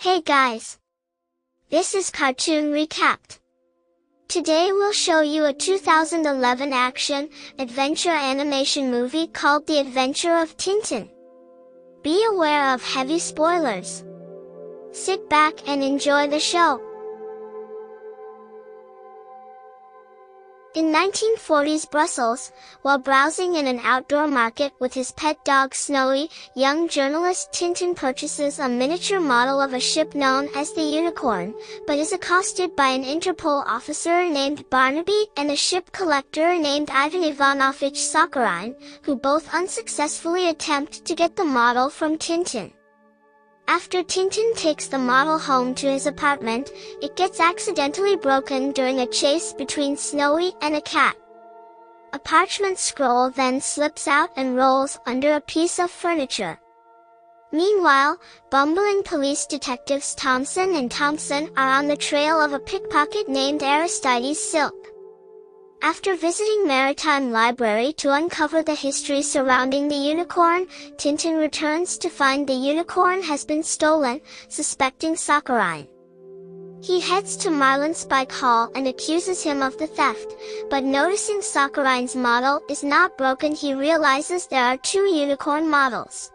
Hey guys! This is Cartoon Recapped. Today we'll show you a 2011 action-adventure animation movie called The Adventure of Tintin. Be aware of heavy spoilers. Sit back and enjoy the show. In 1940s Brussels, while browsing in an outdoor market with his pet dog Snowy, young journalist Tintin purchases a miniature model of a ship known as the Unicorn, but is accosted by an Interpol officer named Barnaby and a ship collector named Ivan Ivanovich Sakharine, who both unsuccessfully attempt to get the model from Tintin. After Tintin takes the model home to his apartment, it gets accidentally broken during a chase between Snowy and a cat. A parchment scroll then slips out and rolls under a piece of furniture. Meanwhile, bumbling police detectives Thompson and Thompson are on the trail of a pickpocket named Aristides Silk. After visiting Maritime Library to uncover the history surrounding the unicorn, Tintin returns to find the unicorn has been stolen, suspecting Sakharine. He heads to Marlinspike Hall and accuses him of the theft, but noticing Sakharine's model is not broken, he realizes there are two unicorn models.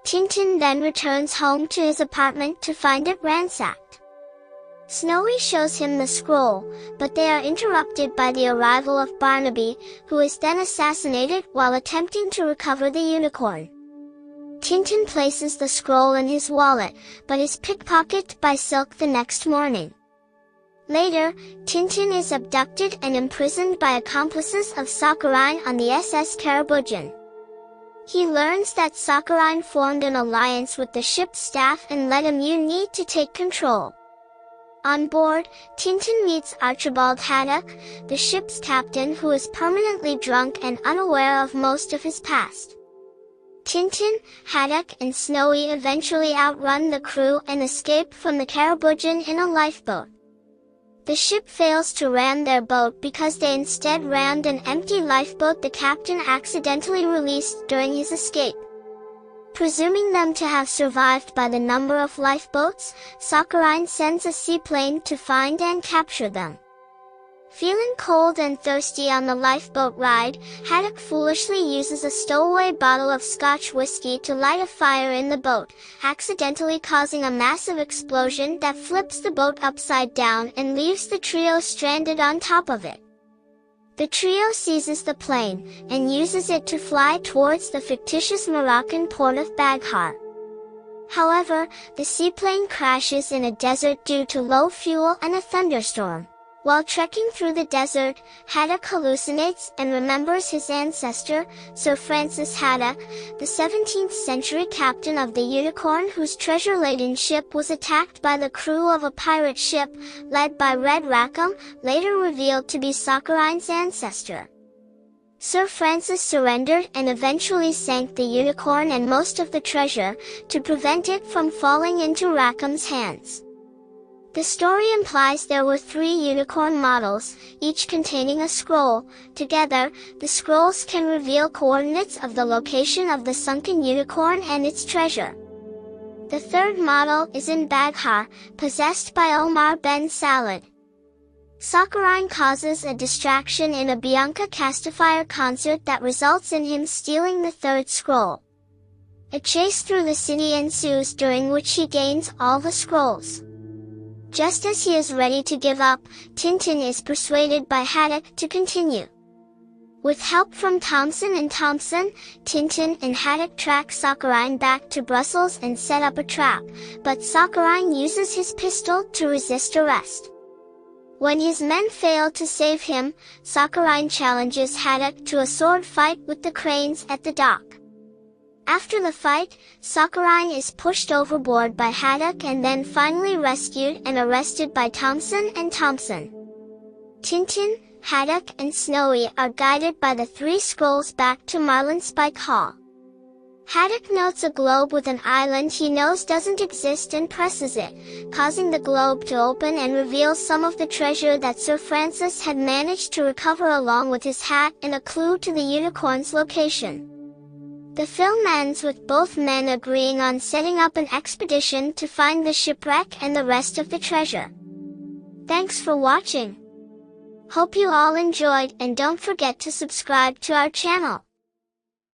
Tintin then returns home to his apartment to find it ransacked. Snowy shows him the scroll, but they are interrupted by the arrival of Barnaby, who is then assassinated while attempting to recover the unicorn. Tintin places the scroll in his wallet, but is pickpocketed by Silk the next morning. Later, Tintin is abducted and imprisoned by accomplices of Sakharine on the SS Caraboudjan. He learns that Sakharine formed an alliance with the ship's staff and let him need to take control. On board, Tintin meets Archibald Haddock, the ship's captain who is permanently drunk and unaware of most of his past. Tintin, Haddock and Snowy eventually outrun the crew and escape from the Caraboudjan in a lifeboat. The ship fails to ram their boat because they instead rammed an empty lifeboat the captain accidentally released during his escape. Presuming them to have survived by the number of lifeboats, Sakharine sends a seaplane to find and capture them. Feeling cold and thirsty on the lifeboat ride, Haddock foolishly uses a stowaway bottle of Scotch whiskey to light a fire in the boat, accidentally causing a massive explosion that flips the boat upside down and leaves the trio stranded on top of it. The trio seizes the plane, and uses it to fly towards the fictitious Moroccan port of Baghar. However, the seaplane crashes in a desert due to low fuel and a thunderstorm. While trekking through the desert, Haddock hallucinates and remembers his ancestor, Sir Francis Haddock, the 17th century captain of the Unicorn whose treasure-laden ship was attacked by the crew of a pirate ship, led by Red Rackham, later revealed to be Sakharine's ancestor. Sir Francis surrendered and eventually sank the Unicorn and most of the treasure, to prevent it from falling into Rackham's hands. The story implies there were 3 unicorn models, each containing a scroll. Together, the scrolls can reveal coordinates of the location of the sunken unicorn and its treasure. The third model is in Baghar, possessed by Omar Ben Salad. Sakharine causes a distraction in a Bianca Castifier concert that results in him stealing the third scroll. A chase through the city ensues during which he gains all the scrolls. Just as he is ready to give up, Tintin is persuaded by Haddock to continue. With help from Thompson and Thompson, Tintin and Haddock track Sakharine back to Brussels and set up a trap, but Sakharine uses his pistol to resist arrest. When his men fail to save him, Sakharine challenges Haddock to a sword fight with the cranes at the dock. After the fight, Sakharine is pushed overboard by Haddock and then finally rescued and arrested by Thompson and Thompson. Tintin, Haddock and Snowy are guided by the 3 scrolls back to Marlinspike Hall. Haddock notes a globe with an island he knows doesn't exist and presses it, causing the globe to open and reveal some of the treasure that Sir Francis had managed to recover along with his hat and a clue to the unicorn's location. The film ends with both men agreeing on setting up an expedition to find the shipwreck and the rest of the treasure. Thanks for watching. Hope you all enjoyed, and don't forget to subscribe to our channel.